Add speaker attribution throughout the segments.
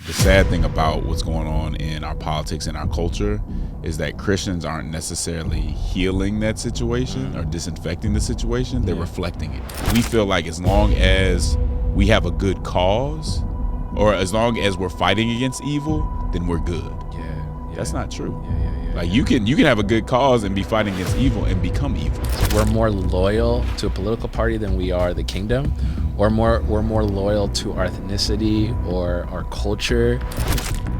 Speaker 1: The sad thing about what's going on in our politics and our culture is that Christians aren't necessarily healing that situation or disinfecting the situation. They're reflecting it. We feel like as long as we have a good cause, or as long as we're fighting against evil, then we're good. That's not true. Like you can have a good cause and be fighting against evil and become evil.
Speaker 2: We're more loyal to a political party than we are the kingdom, or we're more loyal to our ethnicity or our culture.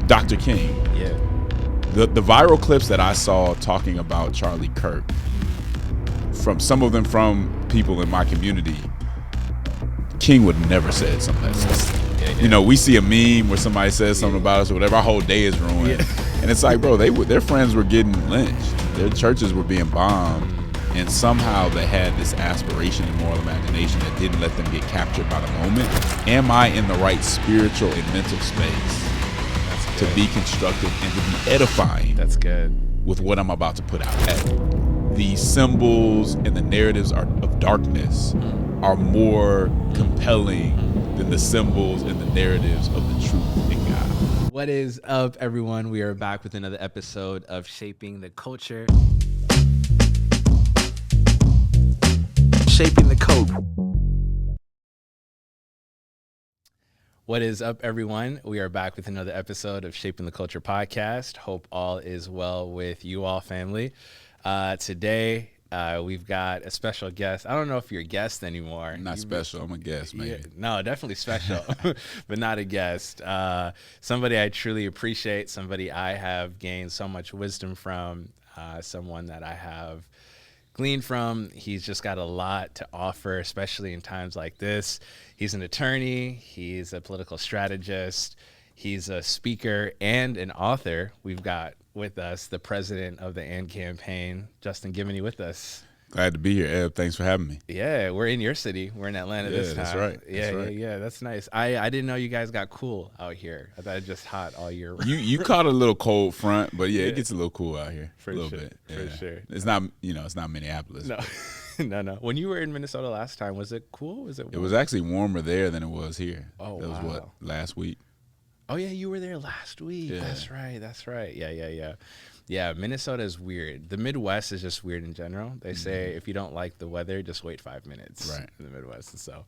Speaker 1: Dr. King.
Speaker 2: Yeah.
Speaker 1: The viral clips that I saw talking about Charlie Kirk, from some of them from people in my community, King would never said something like that. You know, we see a meme where somebody says something about us or whatever, our whole day is ruined. And it's like, bro, their friends were getting lynched. Their churches were being bombed. And somehow they had this aspiration and moral imagination that didn't let them get captured by the moment. Am I in the right spiritual and mental space to be constructive and to be edifying?
Speaker 2: That's good.
Speaker 1: With what I'm about to put out. The symbols and the narratives of darkness are more compelling than the symbols and the narratives of the truth in God.
Speaker 2: What is up, everyone? We are back with another episode of Shaping the Culture. Shaping the Code. What is up, everyone? We are back with another episode of Shaping the Culture podcast. Hope all is well with you all, family. Today, we've got a special guest. I don't know if you're a guest anymore.
Speaker 1: Not special. I'm a guest, man.
Speaker 2: Yeah, no, definitely special, but not a guest. Somebody I truly appreciate, somebody I have gained so much wisdom from, someone that I have gleaned from. He's just got a lot to offer, especially in times like this. He's an attorney. He's a political strategist. He's a speaker and an author. We've got with us the president of the AND campaign, Justin Giboney, with us.
Speaker 1: Glad to be here, Eb. Thanks for having me.
Speaker 2: Yeah, we're in your city. We're in Atlanta this time.
Speaker 1: That's right.
Speaker 2: Yeah, that's nice. I didn't know you guys got cool out here. I thought it was just hot all year round.
Speaker 1: You caught a little cold front, but it gets a little cool out here.
Speaker 2: For
Speaker 1: a little
Speaker 2: sure,
Speaker 1: bit.
Speaker 2: for sure.
Speaker 1: It's not, it's not Minneapolis.
Speaker 2: No. No. When you were in Minnesota last time, was it cool? Was it warm?
Speaker 1: It was actually warmer there than it was here.
Speaker 2: Oh,
Speaker 1: that was what, last week?
Speaker 2: Oh yeah, you were there last week.
Speaker 1: Yeah.
Speaker 2: That's right. Yeah, Minnesota is weird. The Midwest is just weird in general. They say if you don't like the weather, just wait 5 minutes in the Midwest. And so,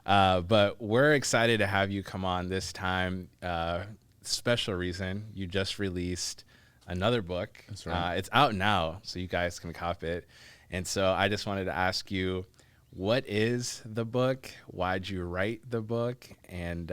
Speaker 2: but we're excited to have you come on this time. Special reason, you just released another book.
Speaker 1: That's right.
Speaker 2: It's out now, so you guys can cop it. And so I just wanted to ask you, what is the book? Why'd you write the book? And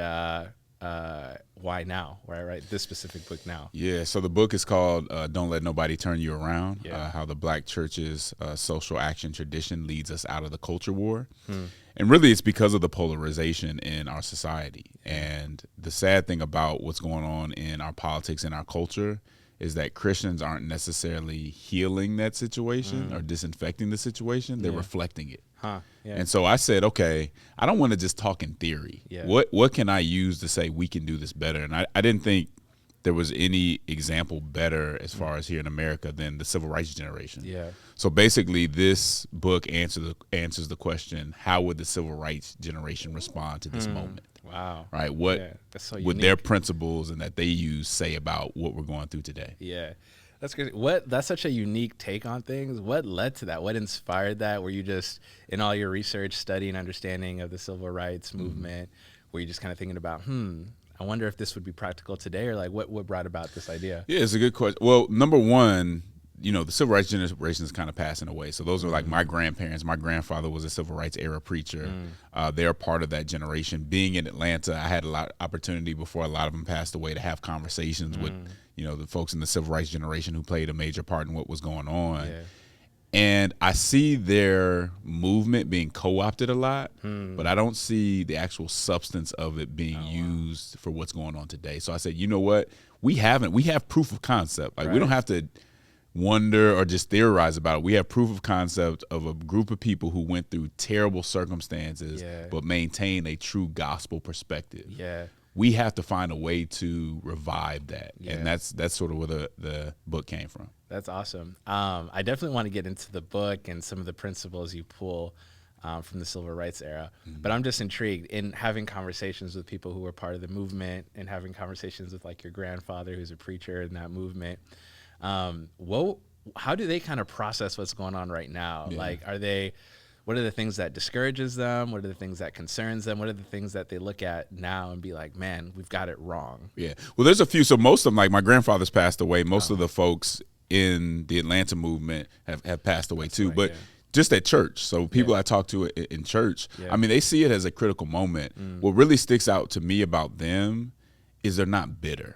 Speaker 2: why now? Why write this specific book now?
Speaker 1: Yeah, so the book is called Don't Let Nobody Turn You Around,
Speaker 2: Yeah.
Speaker 1: How the Black Church's social action tradition leads us out of the culture war. And really it's because of the polarization in our society. And the sad thing about what's going on in our politics and our culture is that Christians aren't necessarily healing that situation or disinfecting the situation. They're reflecting it.
Speaker 2: Yeah.
Speaker 1: And so I said, okay, I don't want to just talk in theory.
Speaker 2: Yeah.
Speaker 1: What can I use to say we can do this better? And I didn't think there was any example better as far as here in America than the civil rights generation.
Speaker 2: Yeah.
Speaker 1: So basically this book answers the question, how would the civil rights generation respond to this moment?
Speaker 2: Wow.
Speaker 1: Right? What
Speaker 2: that's so
Speaker 1: would
Speaker 2: unique.
Speaker 1: their principles and that they use say about what we're going through today?
Speaker 2: Yeah. That's crazy. That's such a unique take on things. What led to that? What inspired that? Were you just, in all your research, study, and understanding of the civil rights movement, were you just kind of thinking about, I wonder if this would be practical today, or like what brought about this idea?
Speaker 1: Yeah, it's a good question. Well, number one, the civil rights generation is kind of passing away. So those are like my grandparents. My grandfather was a civil rights era preacher. They're part of that generation. Being in Atlanta, I had a lot of opportunity before a lot of them passed away to have conversations with, the folks in the civil rights generation who played a major part in what was going on.
Speaker 2: Yeah.
Speaker 1: And I see their movement being co-opted a lot, but I don't see the actual substance of it being used for what's going on today. So I said, you know what? We have proof of concept. Like we don't have to wonder or just theorize about it. We have proof of concept of a group of people who went through terrible circumstances, but maintain a true gospel perspective.
Speaker 2: Yeah.
Speaker 1: We have to find a way to revive that. And that's sort of where the book came from.
Speaker 2: That's awesome. I definitely want to get into the book and some of the principles you pull from the civil rights era. But I'm just intrigued in having conversations with people who were part of the movement and having conversations with like your grandfather, who's a preacher in that movement. How do they kind of process what's going on right now?
Speaker 1: Yeah.
Speaker 2: Like, what are the things that discourages them? What are the things that concerns them? What are the things that they look at now and be like, man, we've got it wrong?
Speaker 1: Yeah. Well, there's a few. So most of them, like my grandfather's passed away. Most of the folks in the Atlanta movement have passed away too.
Speaker 2: Right,
Speaker 1: but
Speaker 2: yeah.
Speaker 1: just at church. So people I talk to in church,
Speaker 2: Yeah.
Speaker 1: I mean, they see it as a critical moment. What really sticks out to me about them is they're not bitter,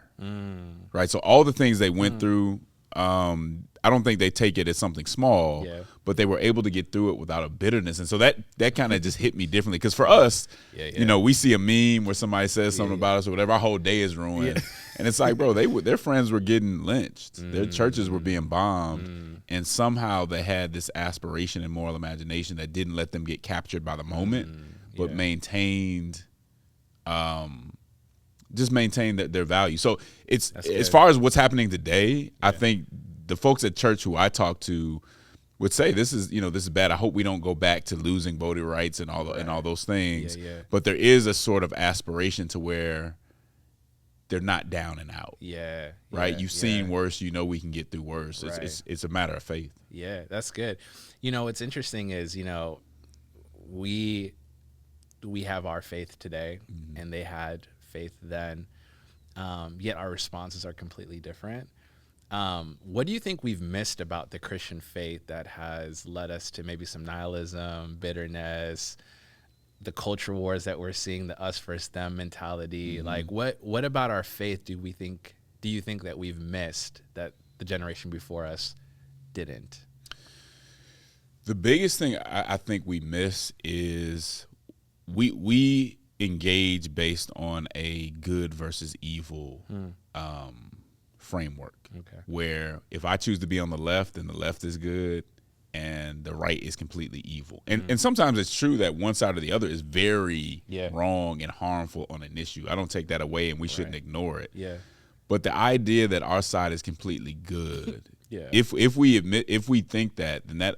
Speaker 1: right? So all the things they went through, I don't think they take it as something small, but they were able to get through it without a bitterness. And so that kind of just hit me differently. Because for us, you know, we see a meme where somebody says something about us or whatever, our whole day is ruined. And it's like, bro, their friends were getting lynched. Their churches were being bombed. And somehow they had this aspiration and moral imagination that didn't let them get captured by the moment, but maintained just maintain their value. So it's as far as what's happening today, I think the folks at church who I talk to would say this is bad. I hope we don't go back to losing voting rights and all those things. But there is a sort of aspiration to where they're not down and out. Right? You've seen worse, we can get through worse. It's a matter of faith.
Speaker 2: Yeah, that's good. What's interesting is, we have our faith today and they had faith then, yet our responses are completely different. What do you think we've missed about the Christian faith that has led us to maybe some nihilism, bitterness, the culture wars that we're seeing, the us versus them mentality? Like what about our faith do you think that we've missed that the generation before us didn't?
Speaker 1: The biggest thing I think we miss is we engage based on a good versus evil framework, where if I choose to be on the left, then the left is good and the right is completely evil. And sometimes it's true that one side or the other is very wrong and harmful on an issue. I don't take that away, and we shouldn't ignore it. But the idea that our side is completely good, if we think that, then that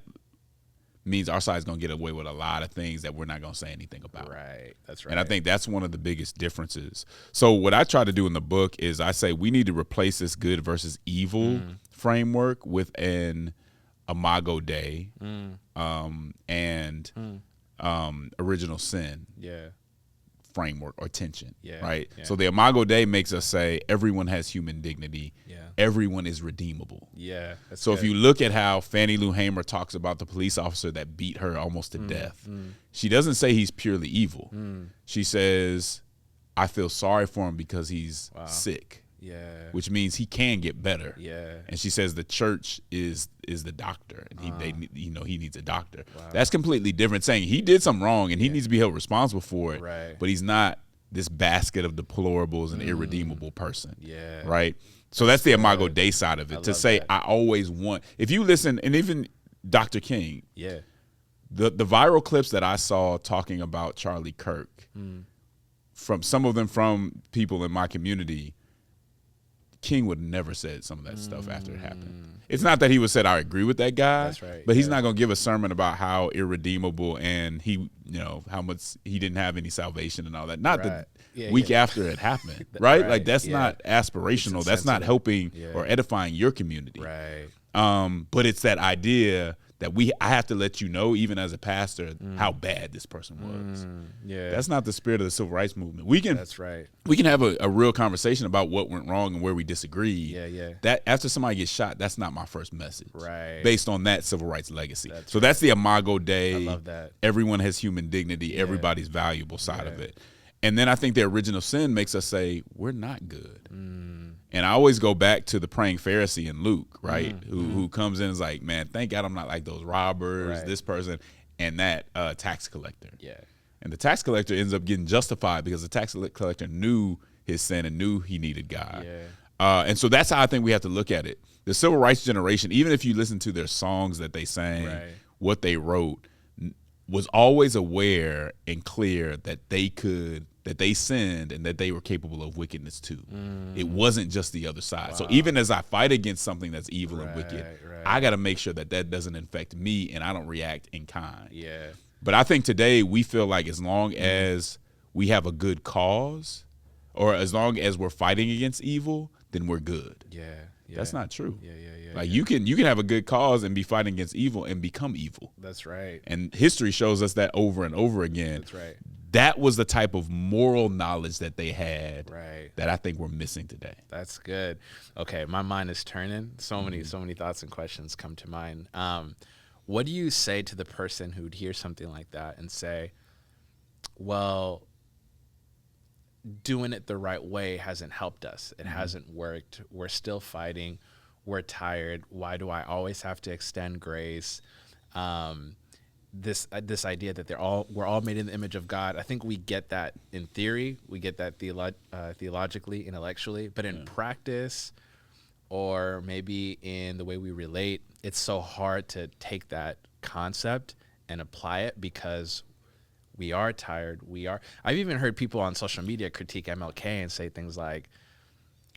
Speaker 1: means our side's going to get away with a lot of things that we're not going to say anything about.
Speaker 2: Right. That's right.
Speaker 1: And I think that's one of the biggest differences. So what I try to do in the book is I say we need to replace this good versus evil framework with an Imago Dei and original sin framework or tension, right? So the Imago Dei makes us say everyone has human dignity. Everyone is redeemable. So if you look at how Fannie Lou Hamer talks about the police officer that beat her almost to death, she doesn't say he's purely evil. She says, I feel sorry for him because he's sick. Which means he can get better. And she says the church is the doctor, and he needs a doctor. That's completely different, saying he did something wrong and he needs to be held responsible for it. But he's not this basket of deplorables and irredeemable person. Right? So that's the Imago Dei side of it. To say that. I always want, if you listen, and even Dr. King, the viral clips that I saw talking about Charlie Kirk, from some of them from people in my community, King would never said some of that stuff after it happened. It's not that he would said I agree with that guy, but he's not going to give a sermon about how irredeemable and he, how much he didn't have any salvation and all that. Not the week after it happened, right? Like that's not aspirational. That's not helping or edifying your community. But it's that idea that I have to let you know, even as a pastor, how bad this person was. That's not the spirit of the civil rights movement. We can have a real conversation about what went wrong and where we disagree. That after somebody gets shot, that's not my first message. Based on that civil rights legacy. That's the Imago Dei. I love that. Everyone has human dignity. Everybody's valuable side of it. And then I think the original sin makes us say we're not good. And I always go back to the praying Pharisee in Luke, right? Who comes in and is like, man, thank God I'm not like those robbers, this person, and that tax collector. And the tax collector ends up getting justified because the tax collector knew his sin and knew he needed God. And so that's how I think we have to look at it. The civil rights generation, even if you listen to their songs that they sang, what they wrote, was always aware and clear that they sinned and that they were capable of wickedness too. It wasn't just the other side. So even as I fight against something that's evil and wicked, I got to make sure that doesn't infect me and I don't react in kind. But I think today we feel like as long as we have a good cause, or as long as we're fighting against evil, then we're good.
Speaker 2: Yeah.
Speaker 1: That's not true.
Speaker 2: Yeah.
Speaker 1: Like you can have a good cause and be fighting against evil and become evil.
Speaker 2: That's right.
Speaker 1: And history shows us that over and over again.
Speaker 2: That's right.
Speaker 1: That was the type of moral knowledge that they had,
Speaker 2: Right.
Speaker 1: that I think we're missing today.
Speaker 2: That's good. Okay, my mind is turning. So many thoughts and questions come to mind. What do you say to the person who'd hear something like that and say, well, doing it the right way hasn't helped us. It hasn't worked. We're still fighting. We're tired. Why do I always have to extend grace? This idea that we're all made in the image of God. I think we get that in theory. We get that theologically, intellectually, but in practice, or maybe in the way we relate, it's so hard to take that concept and apply it because we are tired. I've even heard people on social media critique MLK and say things like,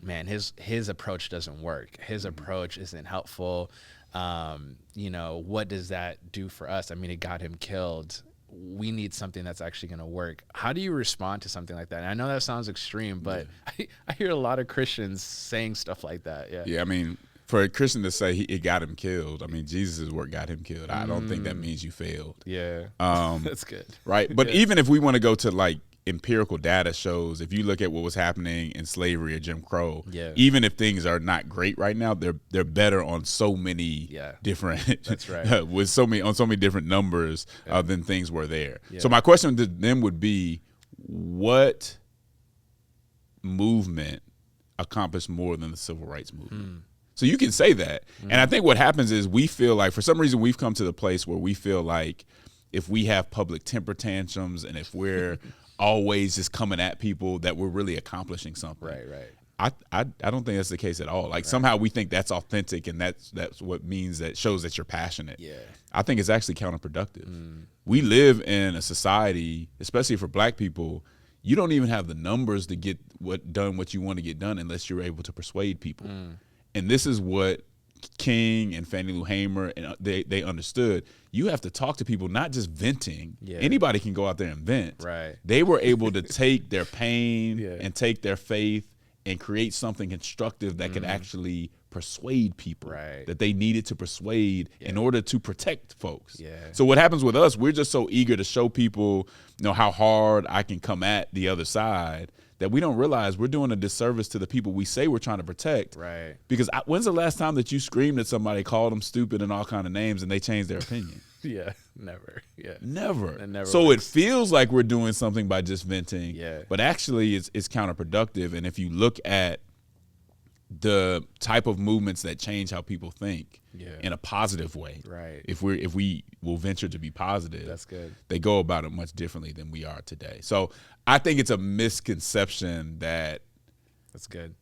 Speaker 2: man, his approach doesn't work. His approach isn't helpful. What does that do for us? I mean, it got him killed. We need something that's actually going to work. How do you respond to something like that? And I know that sounds extreme, but I hear a lot of Christians saying stuff like that. Yeah.
Speaker 1: Yeah. I mean, for a Christian to say it got him killed, I mean, Jesus' work got him killed. I don't think that means you failed.
Speaker 2: Yeah. That's good.
Speaker 1: Right. But even if we want to go to like empirical data shows, if you look at what was happening in slavery or Jim Crow, even if things are not great right now, they're better on so many different. That's right. With so many different numbers than things were there. Yeah. So my question to them would be, what movement accomplished more than the civil rights movement? So you can say that. And I think what happens is we feel like, for some reason, we've come to the place where we feel like if we have public temper tantrums and if we're always just coming at people, that we're really accomplishing something.
Speaker 2: Right.
Speaker 1: I don't think that's the case at all. Like somehow we think that's authentic and that's what means, that shows that you're passionate.
Speaker 2: Yeah.
Speaker 1: I think it's actually counterproductive. We live in a society, especially for Black people, you don't even have the numbers to get what you want to get done unless you're able to persuade people. And this is what King and Fannie Lou Hamer, and they understood. You have to talk to people, not just venting. Anybody can go out there and vent.
Speaker 2: Right.
Speaker 1: They were able to take their pain and take their faith and create something constructive that could actually persuade people that they needed to persuade in order to protect folks. So what happens with us, we're just so eager to show people, how hard I can come at the other side, that we don't realize we're doing a disservice to the people we say we're trying to protect.
Speaker 2: Right.
Speaker 1: Because when's the last time that you screamed at somebody, called them stupid and all kind of names, and they changed their opinion?
Speaker 2: Never.
Speaker 1: Never. So works. It feels like we're doing something by just venting. But actually it's counterproductive. And if you look at the type of movements that change how people think in a positive way, if we will venture to be positive,
Speaker 2: that's good.
Speaker 1: They go about it much differently than we are today. So I think it's a misconception that
Speaker 2: that's good.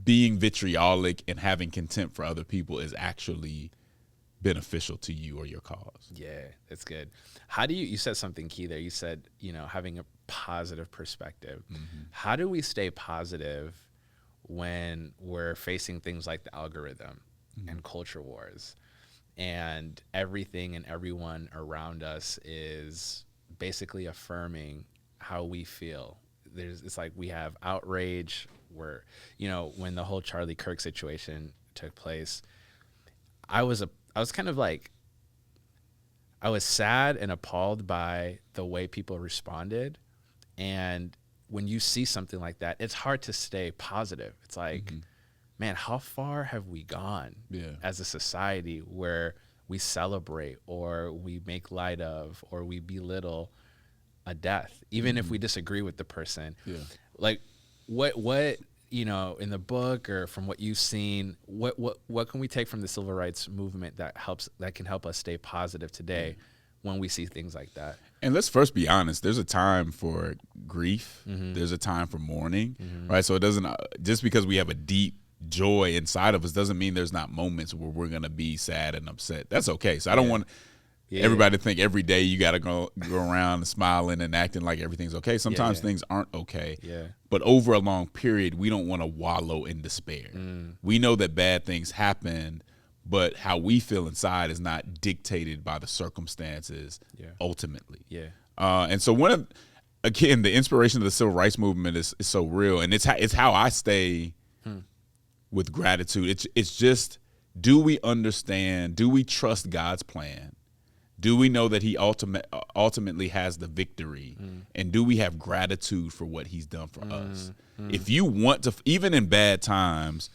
Speaker 1: Being vitriolic and having contempt for other people is actually beneficial to you or your cause.
Speaker 2: Yeah, that's good. How do you said something key there. You said, having a positive perspective. How do we stay positive when we're facing things like the algorithm and culture wars, and everything and everyone around us is basically affirming how we feel? It's like we have outrage where, when the whole Charlie Kirk situation took place, I was kind of like, I was sad and appalled by the way people responded. And when you see something like that, it's hard to stay positive. It's like, man, how far have we gone as a society where we celebrate or we make light of or we belittle a death, even if we disagree with the person? Like what in the book or from what you've seen, what can we take from the civil rights movement that can help us stay positive today when we see things like that?
Speaker 1: And let's first be honest. There's a time for grief. There's a time for mourning, right? So it doesn't, just because we have a deep joy inside of us doesn't mean there's not moments where we're going to be sad and upset. That's okay. So I don't want everybody to think every day you got to go around smiling and acting like everything's okay. Sometimes things aren't okay. But over a long period, we don't want to wallow in despair. We know that bad things happen, but how we feel inside is not dictated by the circumstances ultimately.
Speaker 2: Yeah.
Speaker 1: And so again, the inspiration of the civil rights movement is so real, and it's how I stay with gratitude. It's just, do we understand? Do we trust God's plan? Do we know that he ultimately has the victory? And do we have gratitude for what he's done for us? If you want to, even in bad times,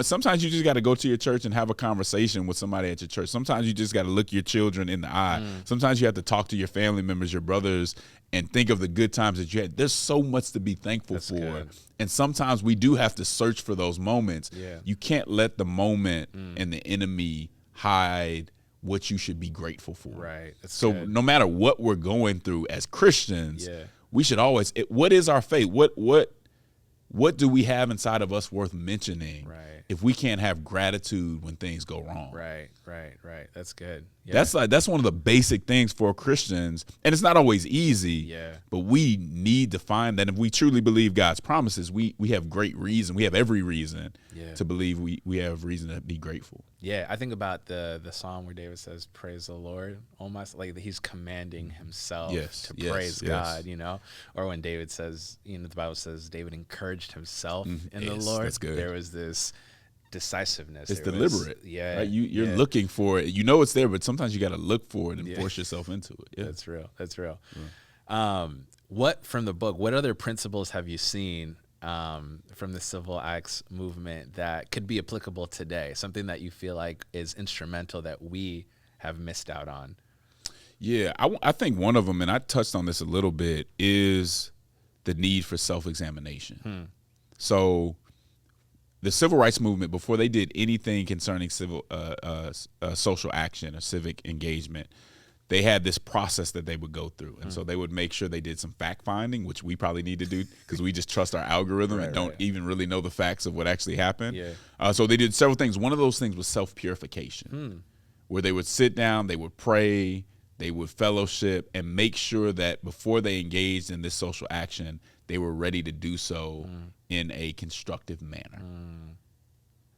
Speaker 1: sometimes you just got to go to your church and have a conversation with somebody at your church. Sometimes you just got to look your children in the eye. Sometimes you have to talk to your family members, your brothers, and think of the good times that you had. There's so much to be thankful for. Good. And sometimes we do have to search for those moments. Yeah. You can't let the moment and the enemy hide what you should be grateful for.
Speaker 2: Right.
Speaker 1: So no matter what we're going through as Christians, we should always, what is our faith? What do we have inside of us worth mentioning if we can't have gratitude when things go wrong?
Speaker 2: Right. That's good. Yeah.
Speaker 1: That's one of the basic things for Christians, and it's not always easy, but we need to find that. If we truly believe God's promises, we have great reason. We have every reason to believe we have reason to be grateful.
Speaker 2: Yeah, I think about the psalm where David says, "Praise the Lord," almost like he's commanding himself to praise God, Or when David says, the Bible says David encouraged himself in the Lord.
Speaker 1: That's good.
Speaker 2: There was this decisiveness.
Speaker 1: It's deliberate. Right? You're looking for it. You know it's there, but sometimes you got to look for it and force yourself into it. Yeah.
Speaker 2: That's real. What from the book? What other principles have you seen from the civil acts movement that could be applicable today? Something that you feel like is instrumental that we have missed out on?
Speaker 1: Yeah, I think one of them, and I touched on this a little bit, is the need for self-examination. So the civil rights movement, before they did anything concerning social action or civic engagement, they had this process that they would go through. And so they would make sure they did some fact finding, which we probably need to do because we just trust our algorithm and don't even really know the facts of what actually happened. So they did several things. One of those things was self-purification, where they would sit down, they would pray, they would fellowship, and make sure that before they engaged in this social action, they were ready to do so in a constructive manner.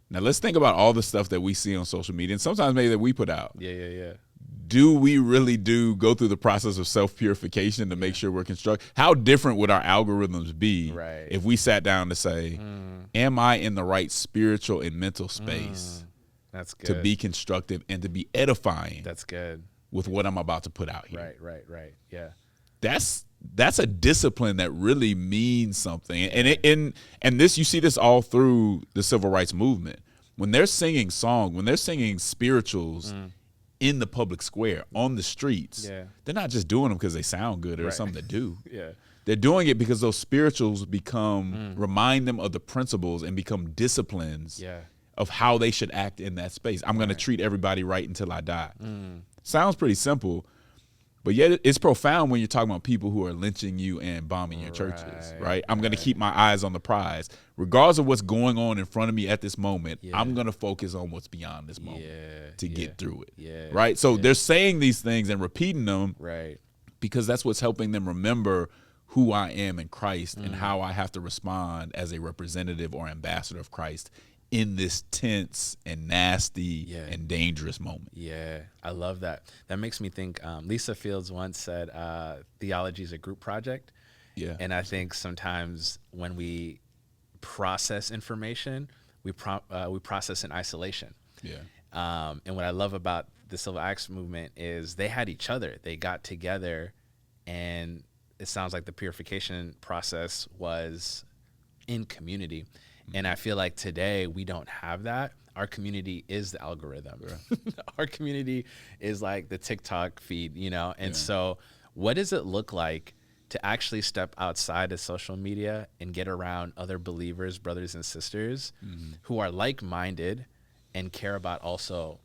Speaker 1: Now let's think about all the stuff that we see on social media, and sometimes maybe that we put out. Do we really go through the process of self-purification to make sure we're constructive? How different would our algorithms be if we sat down to say, am I in the right spiritual and mental space
Speaker 2: That's good.
Speaker 1: to be constructive and to be edifying?
Speaker 2: That's good.
Speaker 1: With what I'm about to put out here.
Speaker 2: Right. Yeah.
Speaker 1: That's a discipline that really means something. And this, you see this all through the civil rights movement. When they're singing songs, when they're singing spirituals in the public square, on the streets, they're not just doing them because they sound good or something to do. They're doing it because those spirituals remind them of the principles and become disciplines of how they should act in that space. I'm going to treat everybody right until I die. Sounds pretty simple, but yet it's profound when you're talking about people who are lynching you and bombing your churches, right? I'm going to keep my eyes on the prize. Regardless of what's going on in front of me at this moment, I'm going to focus on what's beyond this moment to get through it, right? So they're saying these things and repeating them because that's what's helping them remember who I am in Christ and how I have to respond as a representative or ambassador of Christ in this tense and nasty and dangerous moment.
Speaker 2: Yeah, I love that. That makes me think, Lisa Fields once said, theology is a group project. Yeah. And I think sometimes when we process information, we process in isolation. Yeah. And what I love about the civil acts movement is they had each other. They got together, and it sounds like the purification process was in community. And I feel like today we don't have that. Our community is the algorithm. Our community is like the TikTok feed, And so what does it look like to actually step outside of social media and get around other believers, brothers and sisters who are like-minded and care about also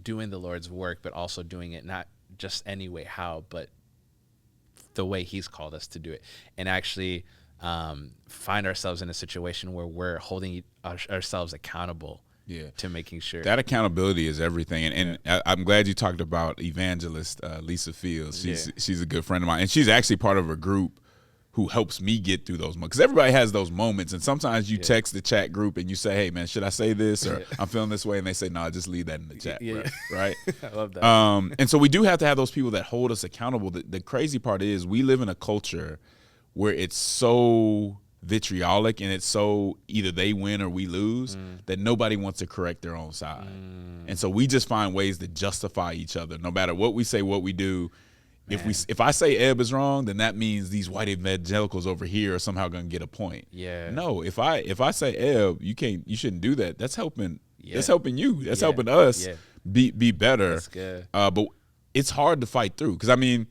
Speaker 2: doing the Lord's work, but also doing it not just any way how, but the way he's called us to do it, and actually find ourselves in a situation where we're holding ourselves accountable to making sure.
Speaker 1: That accountability is everything. And I'm glad you talked about evangelist Lisa Fields. She's a good friend of mine. And she's actually part of a group who helps me get through those moments. Because everybody has those moments, and sometimes you text the chat group and you say, hey, man, should I say this? Or I'm feeling this way, and they say, no, just leave that in the chat, bro. Right?
Speaker 2: I love that.
Speaker 1: And so we do have to have those people that hold us accountable. The crazy part is we live in a culture where it's so vitriolic and it's so either they win or we lose that nobody wants to correct their own side. And so we just find ways to justify each other. No matter what we say, what we do, if I say Ebb is wrong, then that means these white evangelicals over here are somehow going to get a point.
Speaker 2: Yeah.
Speaker 1: No, if I say Ebb, you shouldn't do that. That's helping. That's helping you. That's helping us be better.
Speaker 2: That's good.
Speaker 1: But it's hard to fight through because I mean,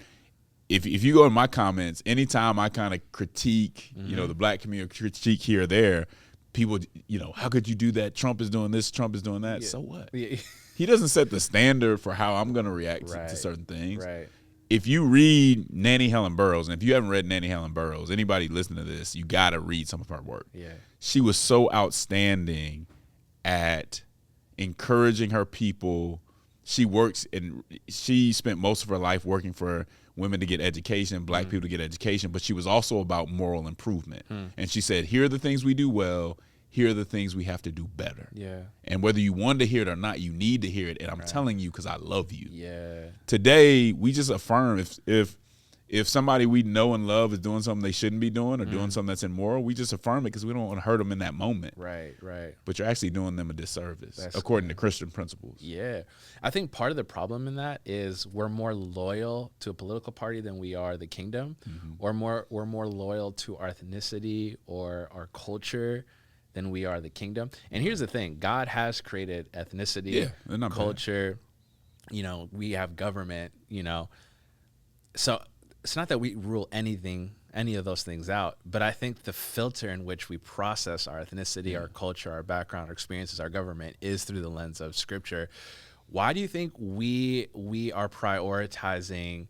Speaker 1: if you go in my comments, anytime I kind of critique, the black community, critique here or there, people, how could you do that? Trump is doing this. Trump is doing that. So what? He doesn't set the standard for how I'm going to react to certain things.
Speaker 2: Right.
Speaker 1: If you read Nannie Helen Burroughs, and if you haven't read Nannie Helen Burroughs, anybody listening to this, you got to read some of her work.
Speaker 2: Yeah.
Speaker 1: She was so outstanding at encouraging her people. She spent most of her life working for women to get education, black people to get education, but she was also about moral improvement. And she said, here are the things we do well. Here are the things we have to do better.
Speaker 2: Yeah.
Speaker 1: And whether you want to hear it or not, you need to hear it. And I'm telling you because I love you.
Speaker 2: Yeah.
Speaker 1: Today, we just affirm if somebody we know and love is doing something they shouldn't be doing or doing something that's immoral, we just affirm it because we don't want to hurt them in that moment.
Speaker 2: Right.
Speaker 1: But you're actually doing them a disservice according to Christian principles.
Speaker 2: Yeah. I think part of the problem in that is we're more loyal to a political party than we are the kingdom, or we're more loyal to our ethnicity or our culture than we are the kingdom. And here's the thing. God has created ethnicity, culture, we have government, So it's not that we rule any of those things out, but I think the filter in which we process our ethnicity, our culture, our background, our experiences, our government is through the lens of Scripture. Why do you think we are prioritizing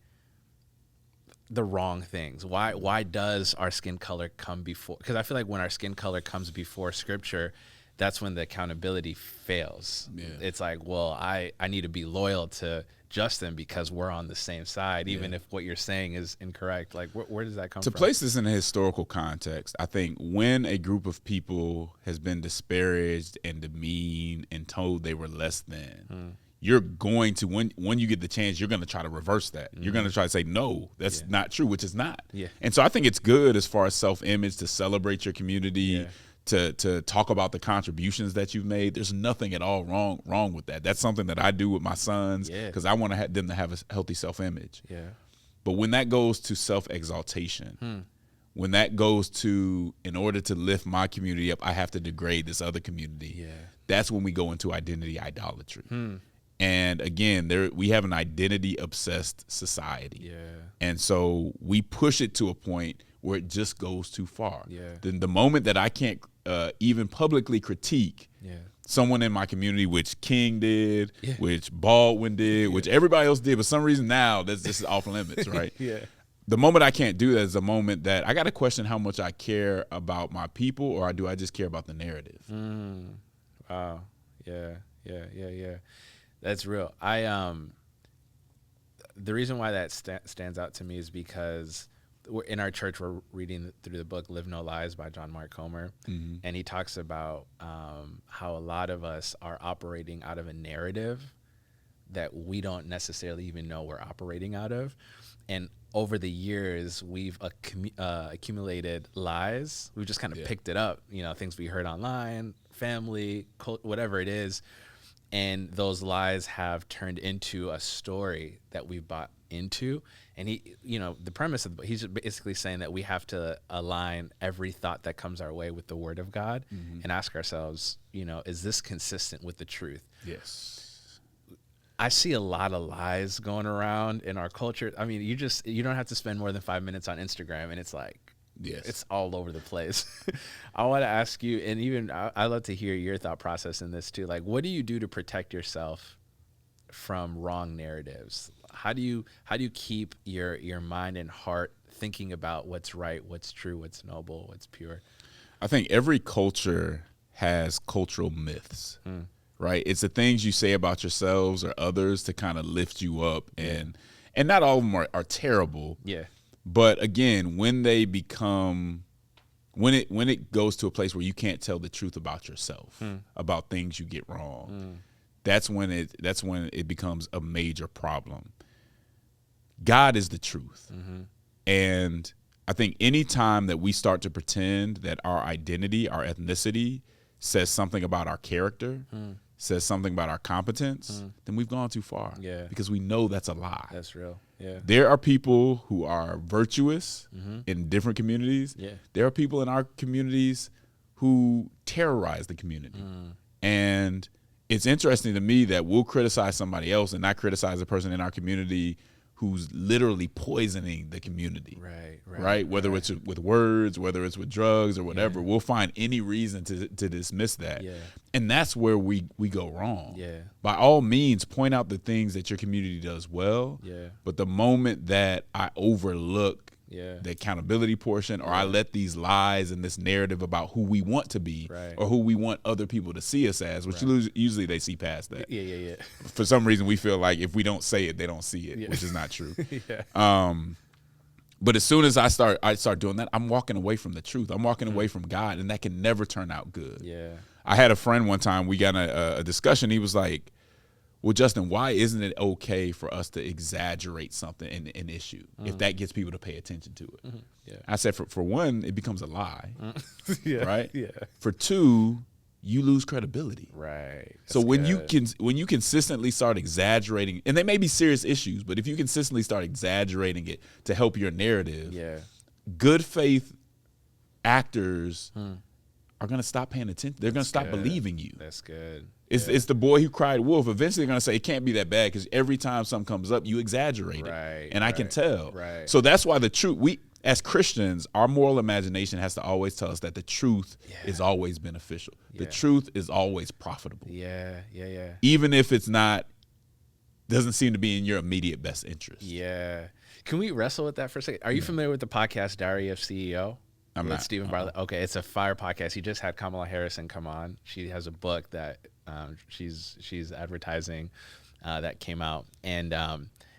Speaker 2: the wrong things? Why does our skin color come before? Because I feel like when our skin color comes before Scripture, that's when the accountability fails. Yeah. It's like, well, I need to be loyal to Justin because we're on the same side, even if what you're saying is incorrect. Like, where does that come from?
Speaker 1: To place this in a historical context, I think when a group of people has been disparaged and demeaned and told they were less than, you're going to, when you get the chance, you're going to try to reverse that. You're going to try to say, no, that's not true, which is not. Yeah. And so I think it's good as far as self-image to celebrate your community, to talk about the contributions that you've made. There's nothing at all wrong with that. That's something that I do with my sons because I want them to have a healthy self-image. Yeah. But when that goes to self-exaltation, when that goes to, in order to lift my community up, I have to degrade this other community, that's when we go into identity idolatry. And again, we have an identity-obsessed society. Yeah. And so we push it to a point where it just goes too far. Yeah. Then the moment that I can't even publicly critique someone in my community, which King did, which Baldwin did, which everybody else did, but some reason now this is off limits, right? The moment I can't do that is the moment that I got to question how much I care about my people, or do I just care about the narrative?
Speaker 2: Wow. Yeah. That's real. The reason why that stands out to me is because in our church, we're reading through the book Live No Lies by John Mark Comer, and he talks about how a lot of us are operating out of a narrative that we don't necessarily even know we're operating out of. And over the years, we've accumulated lies. We've just kind of picked it up, things we heard online, family, whatever it is. And those lies have turned into a story that we've bought into. And the premise of the book, he's basically saying that we have to align every thought that comes our way with the Word of God and ask ourselves, is this consistent with the truth?
Speaker 1: Yes.
Speaker 2: I see a lot of lies going around in our culture. I mean, you don't have to spend more than 5 minutes on Instagram, and it's like, it's all over the place. I want to ask you, and even I'd love to hear your thought process in this too. Like, what do you do to protect yourself from wrong narratives? How do you keep your mind and heart thinking about what's right, what's true, what's noble, what's pure?
Speaker 1: I think every culture has cultural myths, right? It's the things you say about yourselves or others to kind of lift you up, and not all of them are terrible. Yeah. But again, when they become, when it goes to a place where you can't tell the truth about yourself, about things you get wrong, that's when it becomes a major problem. God is the truth. And I think any time that we start to pretend that our identity, our ethnicity says something about our character, says something about our competence, then we've gone too far.
Speaker 2: Yeah.
Speaker 1: Because we know that's a lie.
Speaker 2: That's real. Yeah.
Speaker 1: There are people who are virtuous in different communities.
Speaker 2: Yeah.
Speaker 1: There are people in our communities who terrorize the community. And it's interesting to me that we'll criticize somebody else and not criticize a person in our community who's literally poisoning the community. Right? Whether it's with words, whether it's with drugs or whatever, we'll find any reason to dismiss that.
Speaker 2: Yeah.
Speaker 1: And that's where we go wrong.
Speaker 2: Yeah.
Speaker 1: By all means, point out the things that your community does well.
Speaker 2: Yeah.
Speaker 1: But the moment that I overlook the accountability portion, or I let these lies and this narrative about who we want to be or who we want other people to see us as, which usually they see past that.
Speaker 2: Yeah.
Speaker 1: For some reason, we feel like if we don't say it, they don't see it, which is not true. But as soon as I start doing that, I'm walking away from the truth. I'm walking away from God, and that can never turn out good.
Speaker 2: Yeah.
Speaker 1: I had a friend one time, we got a discussion. He was like, well, Justin, why isn't it okay for us to exaggerate something in an issue if that gets people to pay attention to it?
Speaker 2: Yeah.
Speaker 1: I said, for one, it becomes a lie, right?
Speaker 2: Yeah.
Speaker 1: For two, you lose credibility.
Speaker 2: Right.
Speaker 1: So when you consistently start exaggerating, and they may be serious issues, but if you consistently start exaggerating it to help your narrative, good faith actors are going to stop paying attention. They're going to stop believing you.
Speaker 2: That's good.
Speaker 1: It's the boy who cried wolf. Eventually, they're going to say it can't be that bad because every time something comes up, you exaggerate it. And I can tell.
Speaker 2: Right.
Speaker 1: So that's why the truth, as Christians, our moral imagination has to always tell us that the truth is always beneficial. The truth is always profitable.
Speaker 2: Yeah.
Speaker 1: Even if it's not, doesn't seem to be in your immediate best interest.
Speaker 2: Yeah. Can we wrestle with that for a second? Are you familiar with the podcast Diary of CEO?
Speaker 1: I'm not.
Speaker 2: Stephen Bartlett. Okay, it's a fire podcast. He just had Kamala Harrison come on. She has a book that she's advertising that came out, and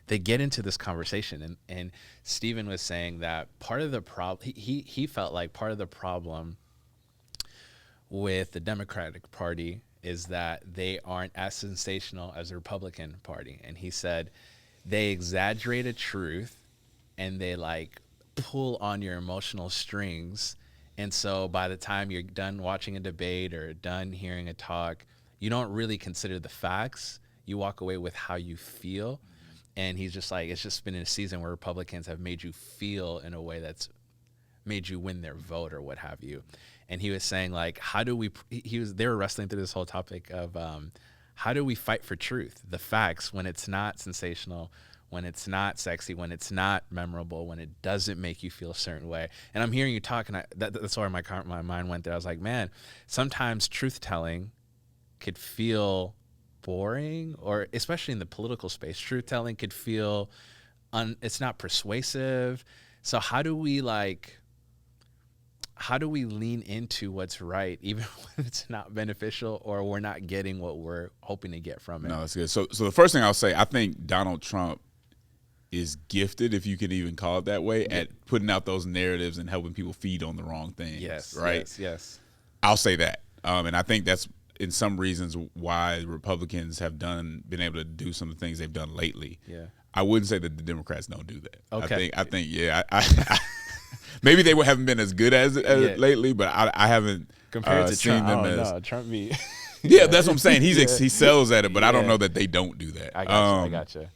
Speaker 2: they get into this conversation. And Stephen was saying that part of the problem, he felt like part of the problem with the Democratic Party is that they aren't as sensational as the Republican Party. And he said they exaggerate a truth and they pull on your emotional strings. And so by the time you're done watching a debate or done hearing a talk, you don't really consider the facts. You walk away with how you feel. And he's just like, it's just been a season where Republicans have made you feel in a way that's made you win their vote or what have you. And he was saying they were wrestling through this whole topic of how do we fight for truth, the facts, when it's not sensational, when it's not sexy, when it's not memorable, when it doesn't make you feel a certain way. And I'm hearing you talk, and that's where my mind went there. I was like, man, sometimes truth-telling could feel boring, or especially in the political space, truth-telling could feel, it's not persuasive. So how do we lean into what's right, even when it's not beneficial or we're not getting what we're hoping to get from it?
Speaker 1: No, that's good. So the first thing I'll say, I think Donald Trump is gifted, if you can even call it that way, at putting out those narratives and helping people feed on the wrong things.
Speaker 2: Yes,
Speaker 1: right?
Speaker 2: Yes.
Speaker 1: I'll say that. And I think that's in some reasons why Republicans have been able to do some of the things they've done lately.
Speaker 2: Yeah.
Speaker 1: I wouldn't say that the Democrats don't do that.
Speaker 2: Okay.
Speaker 1: I think maybe they haven't been as good as lately, but I haven't
Speaker 2: compared to
Speaker 1: seen
Speaker 2: Trump.
Speaker 1: them as
Speaker 2: Trump be.
Speaker 1: Yeah, that's what I'm saying. He sells at it, but I don't know that they don't do that.
Speaker 2: I gotcha.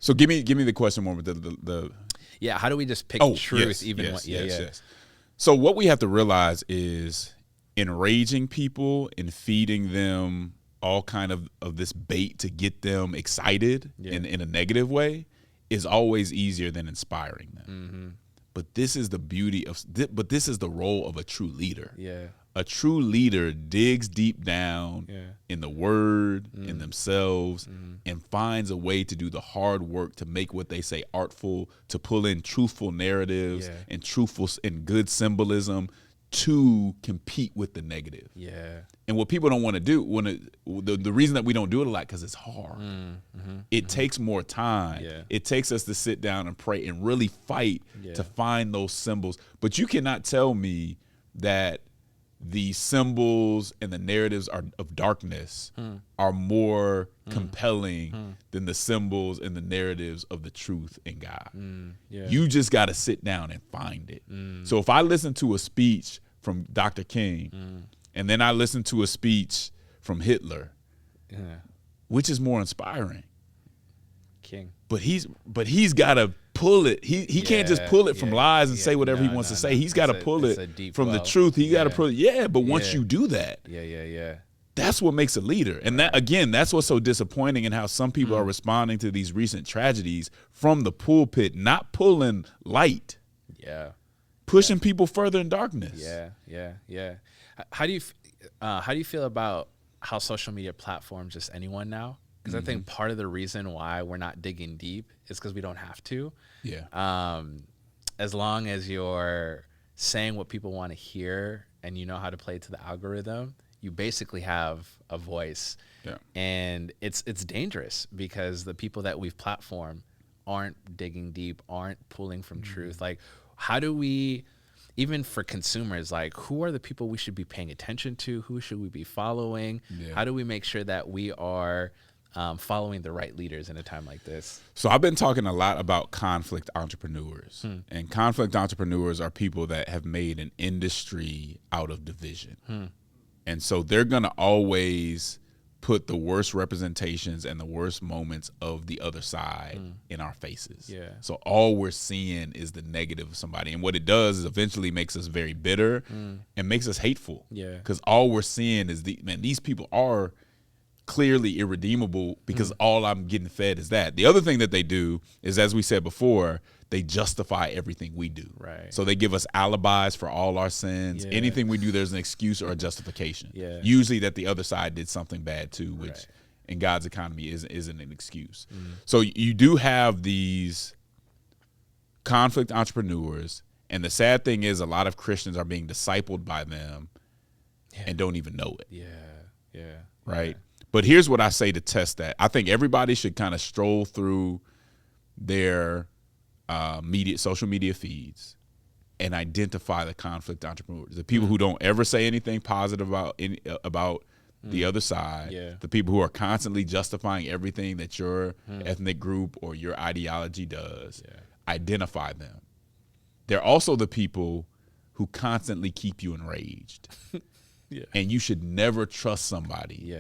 Speaker 1: So give me the question more with the
Speaker 2: how do we just pick truth
Speaker 1: yes. So what we have to realize is enraging people and feeding them all kind of this bait to get them excited in a negative way is always easier than inspiring them.
Speaker 2: Mm-hmm.
Speaker 1: But this is the beauty but this is the role of a true leader.
Speaker 2: Yeah.
Speaker 1: A true leader digs deep down in the word, in themselves, and finds a way to do the hard work to make what they say artful, to pull in truthful narratives and truthful and good symbolism to compete with the negative.
Speaker 2: Yeah.
Speaker 1: And what people don't want to do, the reason that we don't do it a lot, because it's hard. It takes more time.
Speaker 2: Yeah.
Speaker 1: It takes us to sit down and pray and really fight to find those symbols. But you cannot tell me that the symbols and the narratives of darkness are more compelling than the symbols and the narratives of the truth in God. You just got to sit down and find it. So if I listen to a speech from Dr. King and then I listen to a speech from Hitler, which is more inspiring?
Speaker 2: King.
Speaker 1: But he's got to pull it. He can't just pull it from lies and say whatever he wants to say. He's got to pull it from the truth. He got to pull it. Yeah, but once you do that, that's what makes a leader. And that, again, that's what's so disappointing, in how some people are responding to these recent tragedies from the pulpit, not pulling light.
Speaker 2: Yeah.
Speaker 1: Pushing people further in darkness.
Speaker 2: Yeah. How do you feel about how social media platforms just anyone now? Because I think part of the reason why we're not digging deep is because we don't have to.
Speaker 1: Yeah.
Speaker 2: As long as you're saying what people want to hear and you know how to play to the algorithm, you basically have a voice.
Speaker 1: Yeah.
Speaker 2: And it's dangerous because the people that we've platformed aren't digging deep, aren't pulling from truth. Like, how do we, even for consumers, like, who are the people we should be paying attention to? Who should we be following?
Speaker 1: Yeah.
Speaker 2: How do we make sure that we are following the right leaders in a time like this?
Speaker 1: So I've been talking a lot about conflict entrepreneurs. And conflict entrepreneurs are people that have made an industry out of division. And so they're going to always put the worst representations and the worst moments of the other side in our faces. Yeah. So all we're seeing is the negative of somebody. And what it does is eventually makes us very bitter and makes us hateful. Yeah. Because all we're seeing is these people are clearly irredeemable, because all I'm getting fed is that. The other thing that they do is, as we said before, they justify everything we do. Right. So they give us alibis for all our sins. Yeah. Anything we do, there's an excuse or a justification. Yeah. Usually that the other side did something bad too, which in God's economy isn't an excuse. So you do have these conflict entrepreneurs, and the sad thing is a lot of Christians are being discipled by them and don't even know it. Yeah. Right? But here's what I say to test that. I think everybody should kind of stroll through their social media feeds and identify the conflict entrepreneurs, the people who don't ever say anything positive about the other side, the people who are constantly justifying everything that your ethnic group or your ideology does. Identify them. They're also the people who constantly keep you enraged. And you should never trust somebody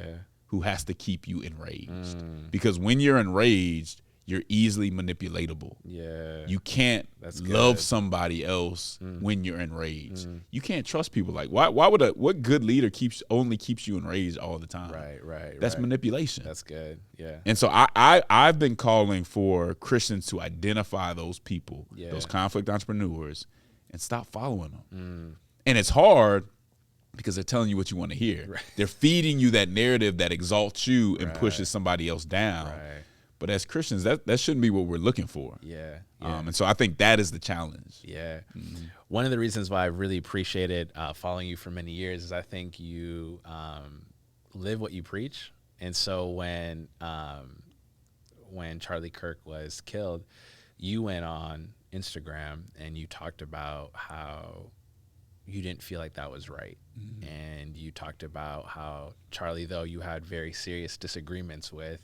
Speaker 1: who has to keep you enraged. Because when you're enraged, you're easily manipulatable. You can't love somebody else when you're enraged. You can't trust people. Like, what good leader only keeps you enraged all the time? Right. That's manipulation.
Speaker 2: That's good. Yeah.
Speaker 1: And so I've been calling for Christians to identify those people, those conflict entrepreneurs, and stop following them. And it's hard, because they're telling you what you want to hear. They're feeding you that narrative that exalts you and pushes somebody else down. But as Christians, that shouldn't be what we're looking for. And so I think that is the challenge.
Speaker 2: One of the reasons why I really appreciated following you for many years is I think you live what you preach. And so when Charlie Kirk was killed, you went on Instagram and you talked about how you didn't feel like that was right. And you talked about how Charlie, though you had very serious disagreements with,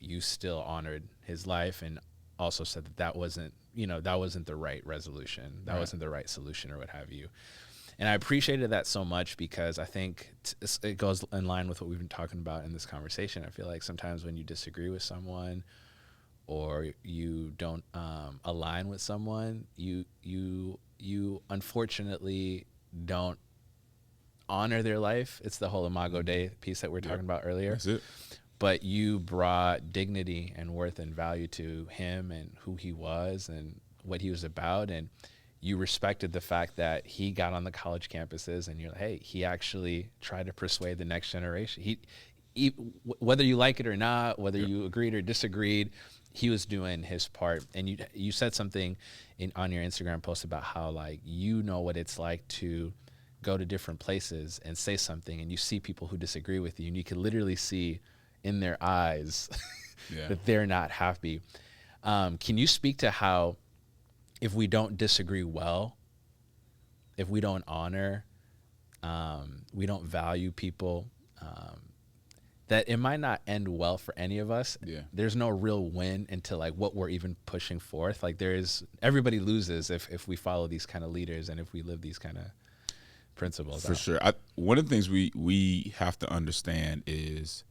Speaker 2: you still honored his life, and also said that wasn't the right resolution. That wasn't the right solution, or what have you. And I appreciated that so much, because I think it goes in line with what we've been talking about in this conversation. I feel like sometimes when you disagree with someone, or you don't align with someone, you unfortunately don't honor their life. It's the whole Imago Dei piece that we were talking about earlier.
Speaker 1: That's it.
Speaker 2: But you brought dignity and worth and value to him and who he was and what he was about. And you respected the fact that he got on the college campuses, and you're like, hey, he actually tried to persuade the next generation. whether you like it or not, whether you agreed or disagreed, he was doing his part. And you said something on your Instagram post about how, like, you know what it's like to go to different places and say something, and you see people who disagree with you, and you can literally see in their eyes that they're not happy. Can you speak to how, if we don't disagree well, if we don't honor, we don't value people, that it might not end well for any of us. There's no real win into like what we're even pushing forth. Like everybody loses if we follow these kind of leaders and if we live these kind of principles.
Speaker 1: For sure. One of the things we have to understand is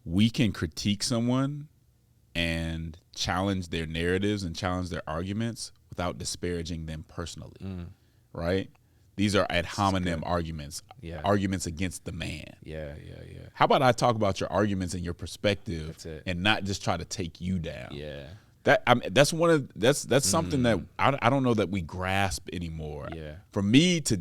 Speaker 1: we can critique someone and challenge their narratives and challenge their arguments without disparaging them personally, right? These are ad hominem arguments, arguments against the man. Yeah. How about I talk about your arguments and your perspective and not just try to take you down? That's something that I don't know that we grasp anymore. For me to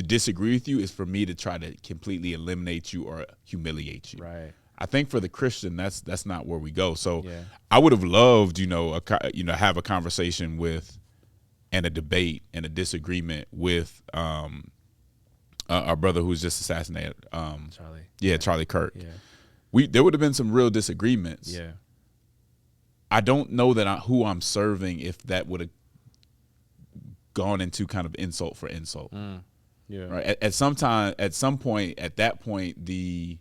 Speaker 1: disagree with you is for me to try to completely eliminate you or humiliate you. Right. I think for the Christian, that's not where we go. So I would have loved, have a conversation with and a debate and a disagreement with our brother who was just assassinated. Charlie. Yeah, Charlie Kirk. Yeah. There would have been some real disagreements. Yeah. I don't know that who I'm serving if that would have gone into kind of insult for insult. Yeah. Right. At some point, at that point, the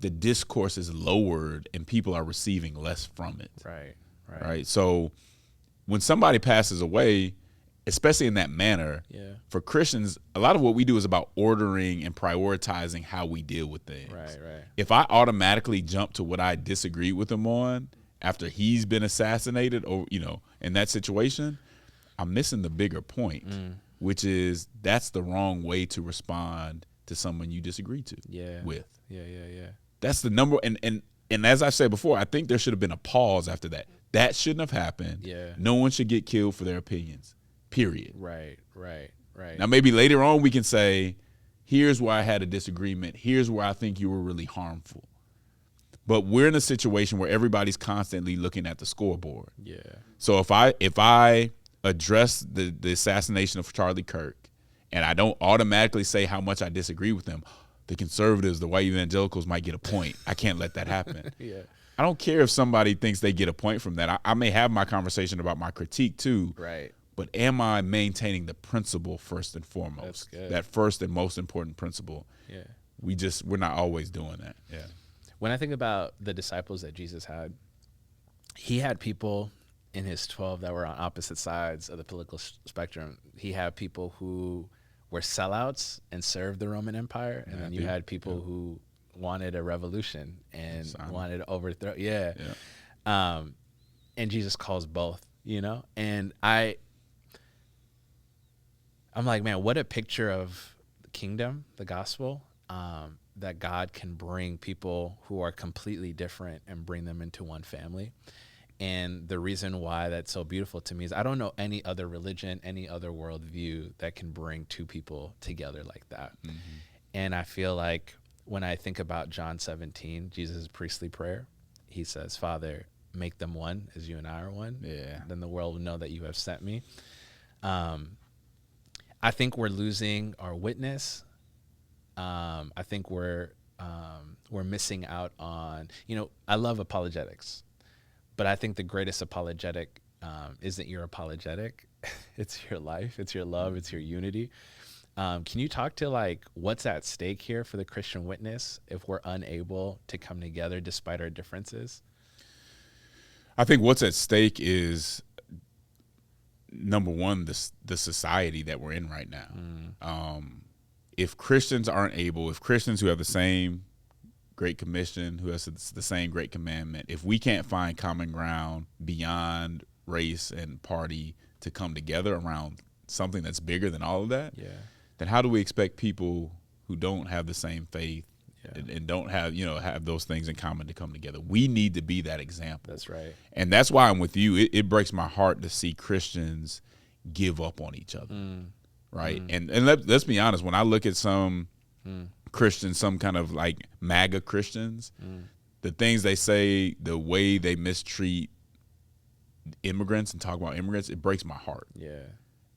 Speaker 1: discourse is lowered and people are receiving less from it. Right. So when somebody passes away, especially in that manner, for Christians, a lot of what we do is about ordering and prioritizing how we deal with things. Right. If I automatically jump to what I disagree with him on after he's been assassinated or, in that situation, I'm missing the bigger point, which is that's the wrong way to respond to someone you disagree with. Yeah. That's the number. And as I said before, I think there should have been a pause after that. That shouldn't have happened. Yeah. No one should get killed for their opinions, period. Right. Now, maybe later on we can say, here's where I had a disagreement. Here's where I think you were really harmful. But we're in a situation where everybody's constantly looking at the scoreboard. Yeah. So if I address the assassination of Charlie Kirk and I don't automatically say how much I disagree with them, the conservatives, the white evangelicals might get a point. I can't let that happen. I don't care if somebody thinks they get a point from that. I may have my conversation about my critique too. Right. But am I maintaining the principle first and foremost? That's good. That first and most important principle. Yeah. We're not always doing that. Yeah.
Speaker 2: When I think about the disciples that Jesus had, he had people in his 12 that were on opposite sides of the political spectrum. He had people who were sellouts and served the Roman Empire, and then you had people who wanted a revolution and wanted to overthrow. And Jesus calls both, and I'm like, man, what a picture of the kingdom, the gospel, that God can bring people who are completely different and bring them into one family. And the reason why that's so beautiful to me is I don't know any other religion, any other worldview that can bring two people together like that. Mm-hmm. And I feel like when I think about John 17, Jesus' priestly prayer, he says, Father, make them one as you and I are one. Yeah. Then the world will know that you have sent me. I think we're losing our witness. I think we're missing out on, I love apologetics, but I think the greatest apologetic isn't your apologetic. It's your life. It's your love. It's your unity. Can you talk to what's at stake here for the Christian witness if we're unable to come together despite our differences?
Speaker 1: I think what's at stake is, number one, the society that we're in right now. If Christians who have the same Great Commission, who has the same Great Commandment, if we can't find common ground beyond race and party to come together around something that's bigger than all of that, then how do we expect people who don't have the same faith and don't have, have those things in common to come together? We need to be that example. That's right. And that's why I'm with you. It breaks my heart to see Christians give up on each other. Right. And let's be honest, when I look at some Christians, some kind of like MAGA Christians, the things they say, the way they mistreat immigrants and talk about immigrants, it breaks my heart.
Speaker 2: Yeah.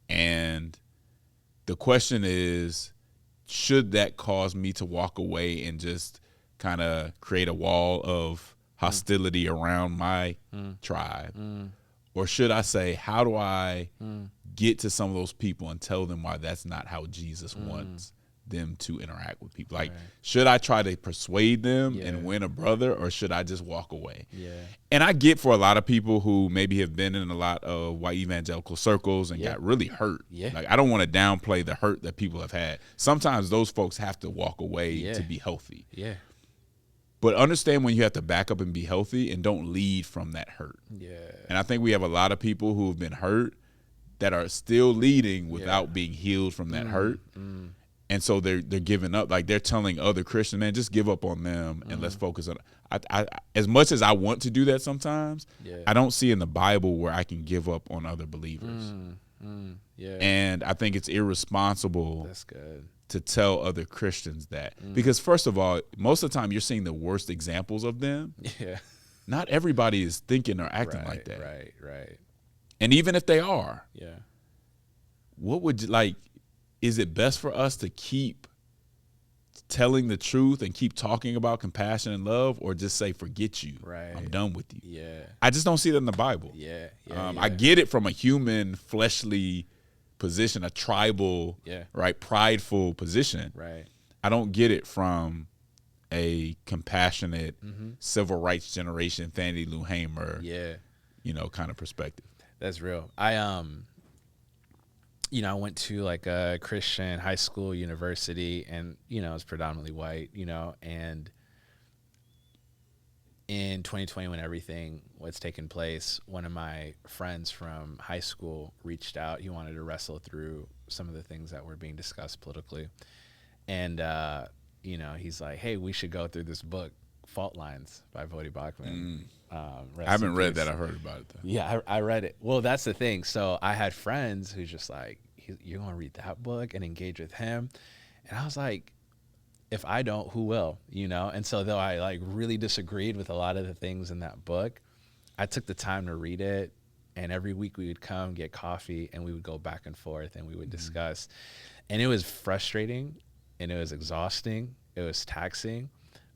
Speaker 1: And the question is, should that cause me to walk away and just kind of create a wall of hostility around my tribe? Or should I say, how do I get to some of those people and tell them why that's not how Jesus wants them to interact with people? Like, should I try to persuade them and win a brother, or should I just walk away?
Speaker 2: Yeah.
Speaker 1: And I get for a lot of people who maybe have been in a lot of white evangelical circles and got really hurt.
Speaker 2: Yeah.
Speaker 1: Like, I don't want to downplay the hurt that people have had. Sometimes those folks have to walk away to be healthy.
Speaker 2: Yeah.
Speaker 1: But understand when you have to back up and be healthy, and don't lead from that hurt.
Speaker 2: Yeah.
Speaker 1: And I think we have a lot of people who have been hurt that are still leading without being healed from that hurt. And so they're giving up. Like, they're telling other Christians, man, just give up on them and let's focus on. I as much as I want to do that sometimes, I don't see in the Bible where I can give up on other believers.
Speaker 2: Yeah.
Speaker 1: And I think it's irresponsible.
Speaker 2: That's good.
Speaker 1: To tell other Christians that. Because first of all, most of the time you're seeing the worst examples of them.
Speaker 2: Yeah.
Speaker 1: Not everybody is thinking or acting like that.
Speaker 2: Right.
Speaker 1: And even if they are,
Speaker 2: what
Speaker 1: would you like, is it best for us to keep telling the truth and keep talking about compassion and love, or just say, forget you, I'm done with you?
Speaker 2: Yeah.
Speaker 1: I just don't see that in the Bible. I get it from a human, fleshly position, a tribal, prideful position.
Speaker 2: Right.
Speaker 1: I don't get it from a compassionate civil rights generation, Fannie Lou Hamer, kind of perspective.
Speaker 2: That's real. I went to like a Christian high school, university, and it's predominantly white, and in 2020, when everything was taking place, one of my friends from high school reached out. He wanted to wrestle through some of the things that were being discussed politically. And, he's like, hey, we should go through this book, Fault Lines by Voddie Baucham.
Speaker 1: I haven't read that. I heard about it, though.
Speaker 2: Yeah, I read it. Well, that's the thing. So I had friends who's just like, you're going to read that book and engage with him? And I was like, if I don't, who will, And so though I like really disagreed with a lot of the things in that book, I took the time to read it. And every week we would come get coffee and we would go back and forth and we would discuss. And it was frustrating and it was exhausting. It was taxing.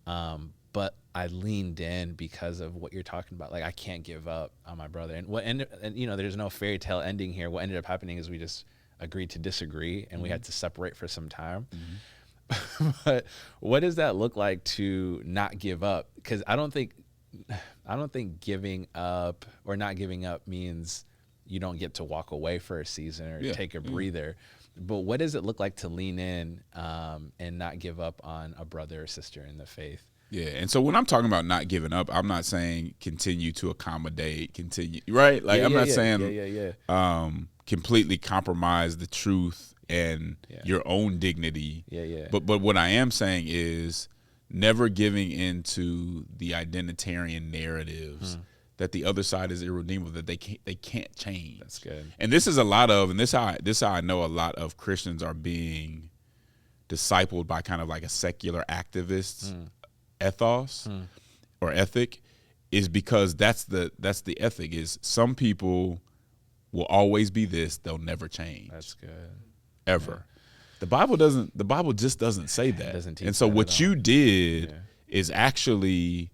Speaker 2: But I leaned in because of what you're talking about. Like, I can't give up on my brother. And there's no fairy tale ending here. What ended up happening is we just agreed to disagree and we had to separate for some time. But what does that look like to not give up? Because I don't think giving up or not giving up means you don't get to walk away for a season or take a breather. But what does it look like to lean in and not give up on a brother or sister in the faith?
Speaker 1: Yeah, and so when I'm talking about not giving up, I'm not saying continue to accommodate, right? Like, I'm not saying completely compromise the truth and your own dignity. But what I am saying is never giving into the identitarian narratives that the other side is irredeemable, that they can't change.
Speaker 2: That's good.
Speaker 1: And this is a lot of, and this is how I know a lot of Christians are being discipled by kind of like a secular activist ethos or ethic, is because that's the ethic. Is some people will always be this, they'll never change.
Speaker 2: That's good.
Speaker 1: Ever. The Bible just doesn't say that.
Speaker 2: Doesn't teach
Speaker 1: and so
Speaker 2: that
Speaker 1: what
Speaker 2: at
Speaker 1: you
Speaker 2: all.
Speaker 1: did is actually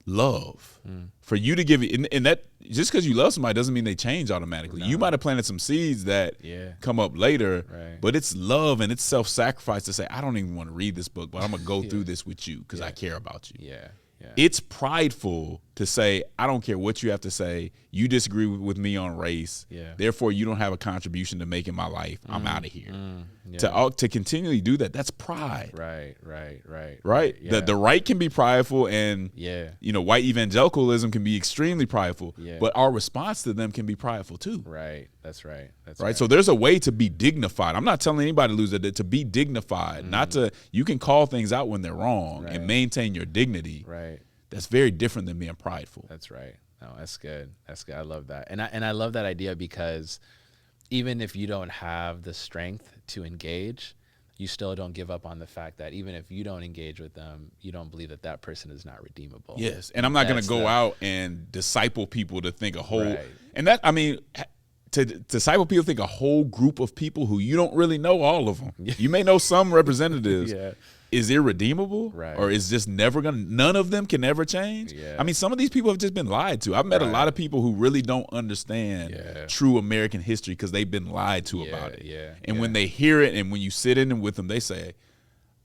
Speaker 1: love. For you to give it, and that just because you love somebody doesn't mean they change automatically.
Speaker 2: No.
Speaker 1: You might have planted some seeds that come up later, but it's love and it's self-sacrifice to say, I don't even want to read this book, but I'm gonna go through this with you because I care about you. It's prideful to say, I don't care what you have to say. You disagree with me on race. Therefore, you don't have a contribution to make in my life. I'm out of here. To continually do that, that's pride.
Speaker 2: Right.
Speaker 1: The right can be prideful, and white evangelicalism can be extremely prideful. But our response to them can be prideful too.
Speaker 2: Right. That's right.
Speaker 1: So there's a way to be dignified. I'm not telling anybody to lose it. To be dignified, not to. You can call things out when they're wrong and maintain your dignity.
Speaker 2: Right.
Speaker 1: That's very different than being prideful.
Speaker 2: That's right. No, that's good. I love that. And I love that idea, because even if you don't have the strength to engage, you still don't give up on the fact that even if you don't engage with them, you don't believe that that person is not redeemable.
Speaker 1: Yes, and I'm not going to go out and disciple people to think a whole,
Speaker 2: Right.
Speaker 1: and that, I mean, to disciple people think a whole group of people who you don't really know all of them. You may know some representatives.
Speaker 2: Yeah.
Speaker 1: Is irredeemable,
Speaker 2: Right.
Speaker 1: or is just never gonna? None of them can ever change.
Speaker 2: Yeah.
Speaker 1: I mean, some of these people have just been lied to. I've met a lot of people who really don't understand true American history because they've been lied to about it.
Speaker 2: Yeah.
Speaker 1: And when they hear it, and when you sit in with them, they say,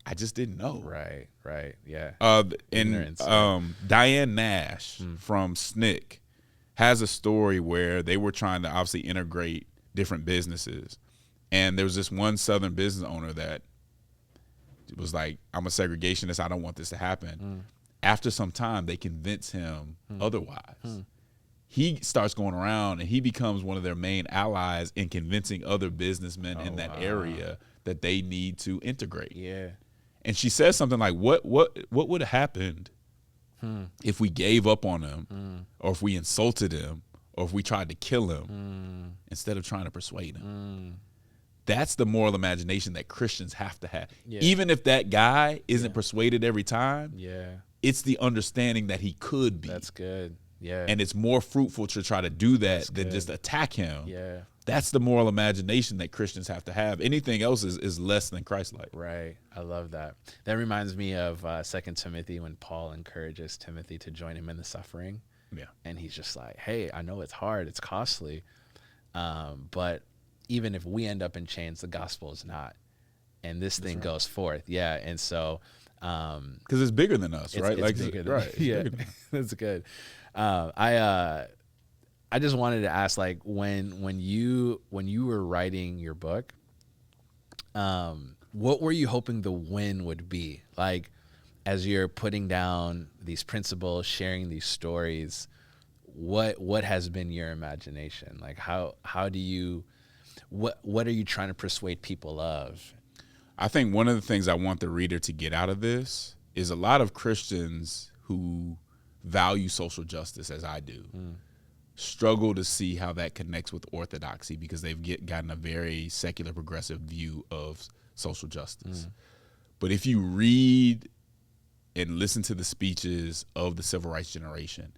Speaker 1: "I just didn't know."
Speaker 2: Right. Yeah.
Speaker 1: And
Speaker 2: Ignorance,
Speaker 1: Diane Nash from SNCC has a story where they were trying to obviously integrate different businesses, and there was this one Southern business owner that was like, "I'm a segregationist. I don't want this to happen." After some time, they convince him otherwise. He starts going around, and he becomes one of their main allies in convincing other businessmen in that area that they need to integrate.
Speaker 2: Yeah.
Speaker 1: And she says something like, "What would have happened if we gave up on him, or if we insulted him, or if we tried to kill him instead of trying to persuade him?" That's the moral imagination that Christians have to have.
Speaker 2: Yeah.
Speaker 1: Even if that guy isn't persuaded every time, it's the understanding that he could be.
Speaker 2: That's good. Yeah.
Speaker 1: And it's more fruitful to try to do that than just attack him.
Speaker 2: Yeah.
Speaker 1: That's the moral imagination that Christians have to have. Anything else is less than Christ-like.
Speaker 2: Right. I love that. That reminds me of 2 Timothy when Paul encourages Timothy to join him in the suffering.
Speaker 1: Yeah.
Speaker 2: And he's just like, hey, I know it's hard, it's costly, but even if we end up in chains, the gospel is not. And this thing goes forth. Yeah. And so,
Speaker 1: because it's bigger than us, right?
Speaker 2: It's bigger than, yeah, that's good. I just wanted to ask, like, when you were writing your book, what were you hoping the win would be? Like, as you're putting down these principles, sharing these stories, what has been your imagination? Like, how do you, what are you trying to persuade people of?
Speaker 1: I think one of the things I want the reader to get out of this is a lot of Christians who value social justice as I do struggle to see how that connects with orthodoxy because they've gotten a very secular progressive view of social justice. But if you read and listen to the speeches of the civil rights generation,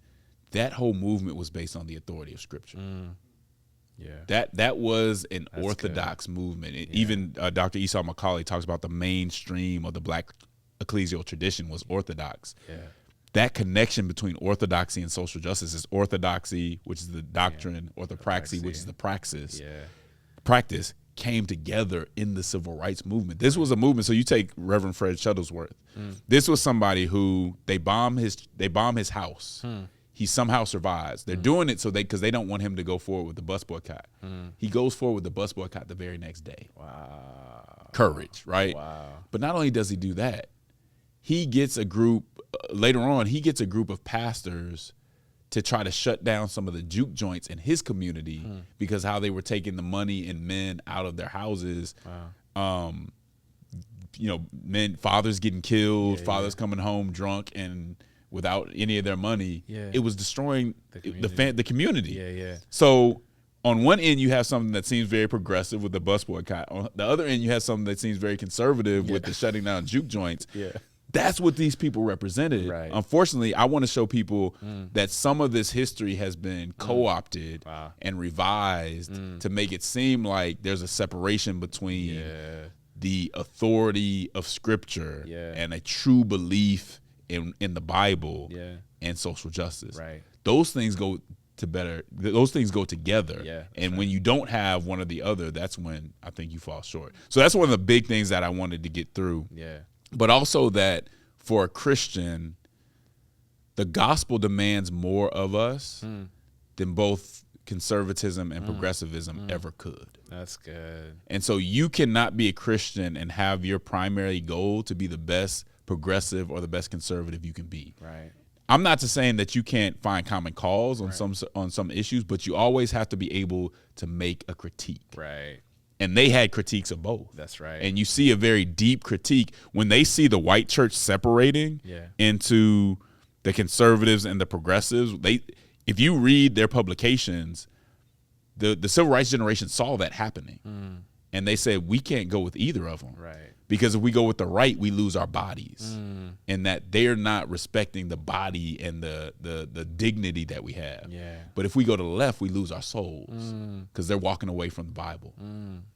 Speaker 1: that whole movement was based on the authority of Scripture.
Speaker 2: Yeah,
Speaker 1: that was an orthodox movement. Even Dr. Esau McCauley talks about the mainstream of the black ecclesial tradition was orthodox.
Speaker 2: Yeah.
Speaker 1: That connection between orthodoxy and social justice is orthodoxy, which is the doctrine, orthopraxy, which is the praxis. Practice came together in the civil rights movement. This was a movement. So you take Reverend Fred Shuttlesworth. This was somebody who they bomb his house. He somehow survives. They're doing it because they don't want him to go forward with the bus boycott. He goes forward with the bus boycott the very next day.
Speaker 2: Wow.
Speaker 1: Courage, right?
Speaker 2: Wow.
Speaker 1: But not only does he do that, he gets a group, later on, he gets a group of pastors to try to shut down some of the juke joints in his community because how they were taking the money and men out of their houses.
Speaker 2: Wow.
Speaker 1: Fathers getting killed, fathers coming home drunk and without any of their money. It was destroying the community.
Speaker 2: Yeah.
Speaker 1: So on one end, you have something that seems very progressive with the bus boycott. On the other end, you have something that seems very conservative with the shutting down juke joints. That's what these people represented.
Speaker 2: Right.
Speaker 1: Unfortunately, I want to show people that some of this history has been co-opted and revised to make it seem like there's a separation between the authority of Scripture and a true belief in the Bible and social justice.
Speaker 2: Right.
Speaker 1: Those things go together. And when you don't have one or the other, that's when I think you fall short. So that's one of the big things that I wanted to get through. But also that for a Christian, the gospel demands more of us than both conservatism and progressivism ever could.
Speaker 2: That's good.
Speaker 1: And so you cannot be a Christian and have your primary goal to be the best progressive or the best conservative you can be.
Speaker 2: Right.
Speaker 1: I'm not just saying that you can't find common cause on some issues, but you always have to be able to make a critique.
Speaker 2: Right.
Speaker 1: And they had critiques of both.
Speaker 2: That's right.
Speaker 1: And you see a very deep critique when they see the white church separating into the conservatives and the progressives. If you read their publications, the civil rights generation saw that happening. And they said, we can't go with either of them.
Speaker 2: Right.
Speaker 1: Because if we go with the right, we lose our bodies, and that they're not respecting the body and the dignity that we have.
Speaker 2: Yeah.
Speaker 1: But if we go to the left, we lose our souls because they're walking away from the Bible.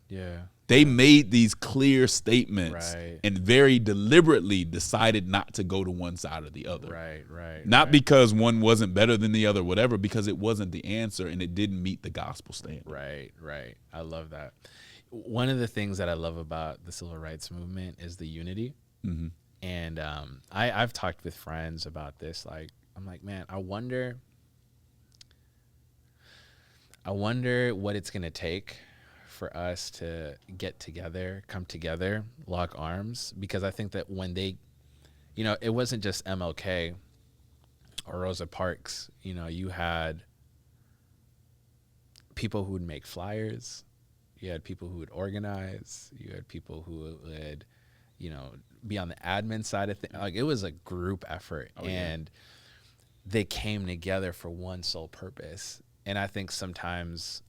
Speaker 2: Yeah.
Speaker 1: They made these clear statements
Speaker 2: Right.
Speaker 1: and very deliberately decided not to go to one side or the other.
Speaker 2: Right.
Speaker 1: Not because one wasn't better than the other, whatever, because it wasn't the answer and it didn't meet the gospel standard.
Speaker 2: Right. I love that. One of the things that I love about the civil rights movement is the unity. And I've talked with friends about this. Like, I'm like, man, I wonder what it's going to take for us to get together, come together, lock arms, because I think that when they, it wasn't just MLK or Rosa Parks, you had people who would make flyers, you had people who would organize, you had people who would, be on the admin side of things. Like, it was a group effort, and they came together for one sole purpose. And I think sometimes,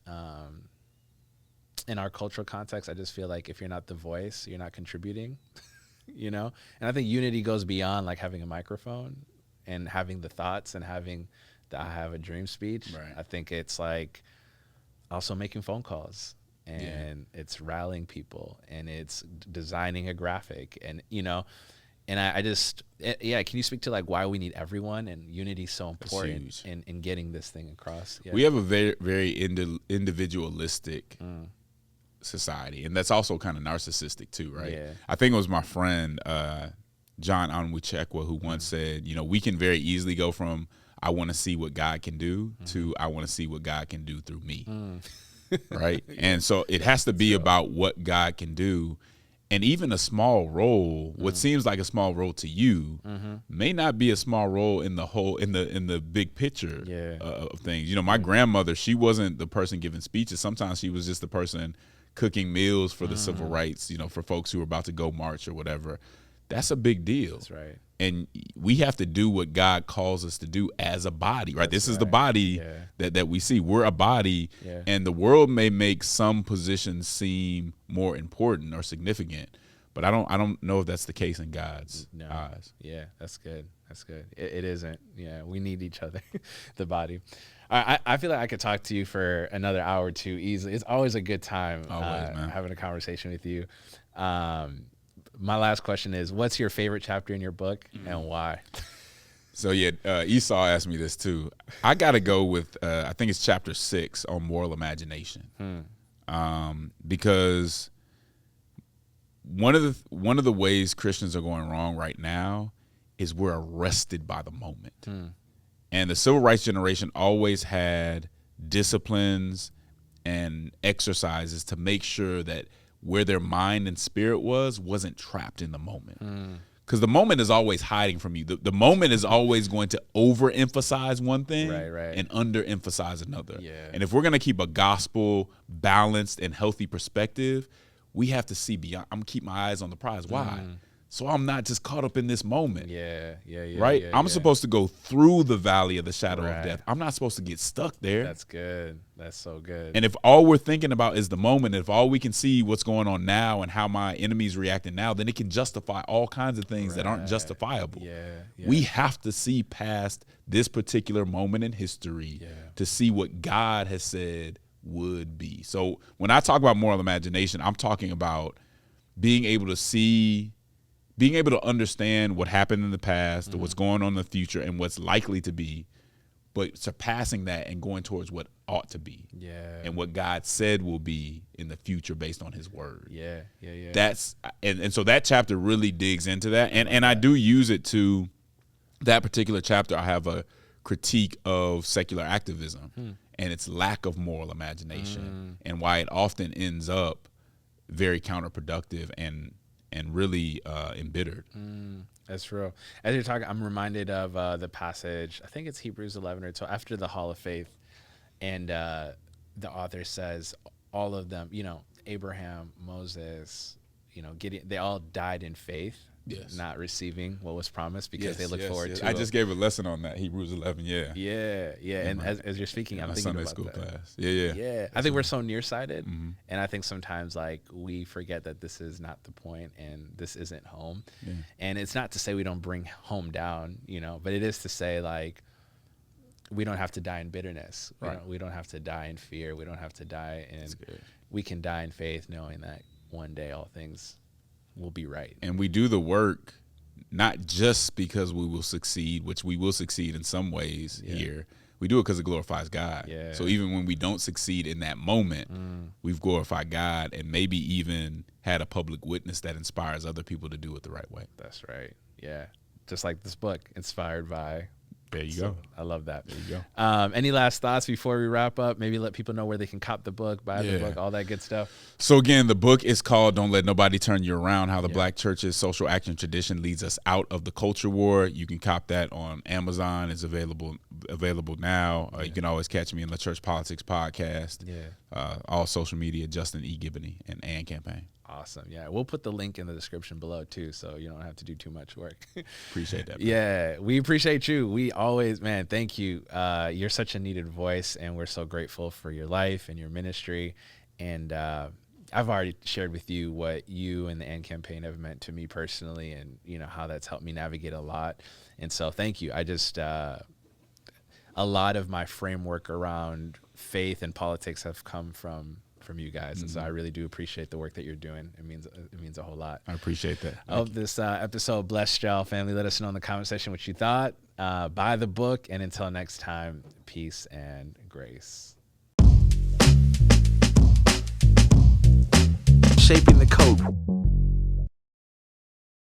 Speaker 2: in our cultural context, I just feel like if you're not the voice, you're not contributing, And I think unity goes beyond like having a microphone and having the thoughts and having the I have a dream speech.
Speaker 1: Right.
Speaker 2: I think it's like also making phone calls, and it's rallying people, and it's designing a graphic, and, and I just, can you speak to like why we need everyone and unity is so important in getting this thing across? Yeah.
Speaker 1: We have a very, very individualistic society, and that's also kind of narcissistic too, right?
Speaker 2: Yeah.
Speaker 1: I think it was my friend John Onwuchekwa who once said, we can very easily go from I want to see what God can do to I want to see what God can do through me, right? And so it has to be about what God can do, and even a small role, what seems like a small role to you, may not be a small role in the whole in the big picture of things. My grandmother, she wasn't the person giving speeches. Sometimes she was just the person cooking meals for the civil rights, for folks who were about to go march or whatever. That's a big deal.
Speaker 2: That's right.
Speaker 1: And we have to do what God calls us to do as a body, right? This is the body that we see. We're a body, and the world may make some positions seem more important or significant, but I don't know if that's the case in God's eyes.
Speaker 2: Yeah, that's good. That's good. It isn't. Yeah, we need each other, the body. I feel like I could talk to you for another hour or two easily. It's always a good time having a conversation with you. My last question is, what's your favorite chapter in your book and why?
Speaker 1: So Esau asked me this too. I got to go with, I think it's chapter 6 on moral imagination. Because one of the ways Christians are going wrong right now is we're arrested by the moment. And the civil rights generation always had disciplines and exercises to make sure that where their mind and spirit wasn't trapped in the moment. Because the moment is always hiding from you. The moment is always going to overemphasize one thing and underemphasize another.
Speaker 2: Yeah.
Speaker 1: And if we're going to keep a gospel balanced and healthy perspective, we have to see beyond. I'm going to keep my eyes on the prize. Why? So I'm not just caught up in this moment. Right? I'm supposed to go through the valley of the shadow of death. I'm not supposed to get stuck there.
Speaker 2: That's good. That's so good.
Speaker 1: And if all we're thinking about is the moment, if all we can see what's going on now and how my enemy's reacting now, then it can justify all kinds of things that aren't justifiable. We have to see past this particular moment in history to see what God has said would be. So when I talk about moral imagination, I'm talking about being able to understand what happened in the past, what's going on in the future, and what's likely to be, but surpassing that and going towards what ought to be, and what God said will be in the future based on His word. That's and so that chapter really digs into that, and I do use it to that particular chapter. I have a critique of secular activism and its lack of moral imagination, and why it often ends up very counterproductive and really embittered.
Speaker 2: That's real. As you're talking, I'm reminded of the passage, I think it's Hebrews 11 or 12, after the Hall of Faith, and the author says all of them, Abraham, Moses, Gideon, they all died in faith, not receiving what was promised because they look forward to.
Speaker 1: I just gave a lesson on that, Hebrews 11.
Speaker 2: Yeah. And as you're speaking, I'm thinking
Speaker 1: Sunday
Speaker 2: about
Speaker 1: school
Speaker 2: that.
Speaker 1: class. Yeah.
Speaker 2: I think we're so nearsighted, and I think sometimes like we forget that this is not the point, and this isn't home. And it's not to say we don't bring home down, but it is to say like we don't have to die in bitterness. We don't have to die in fear. We don't have to die in. We can die in faith, knowing that one day all things will be right.
Speaker 1: And we do the work not just because we will succeed, which we will succeed in some ways here. We do it because it glorifies God. So even when we don't succeed in that moment, we've glorified God and maybe even had a public witness that inspires other people to do it the right way.
Speaker 2: That's right. Yeah. Just like this book, inspired by.
Speaker 1: There you go.
Speaker 2: I love that.
Speaker 1: There you go.
Speaker 2: Any last thoughts before we wrap up? Maybe let people know where they can cop the book, buy the book, all that good stuff.
Speaker 1: So again, the book is called Don't Let Nobody Turn You Around, How the Black Church's Social Action Tradition Leads Us Out of the Culture War. You can cop that on Amazon. It's available now. You can always catch me in the Church Politics Podcast. All social media, Justin E. Giboney and Campaign.
Speaker 2: Awesome. Yeah. We'll put the link in the description below too, so you don't have to do too much work.
Speaker 1: Appreciate that. Man.
Speaker 2: Yeah. We appreciate you. We always, man, thank you. You're such a needed voice, and we're so grateful for your life and your ministry. And I've already shared with you what you and the AND campaign have meant to me personally, and how that's helped me navigate a lot. And so thank you. I just, a lot of my framework around faith and politics have come from you guys, and so I really do appreciate the work that you're doing. It means a whole lot.
Speaker 1: I appreciate that.
Speaker 2: I hope this episode blessed y'all, family. Let us know in the comment section what you thought. Buy the book, and until next time, peace and grace. Shaping the Code.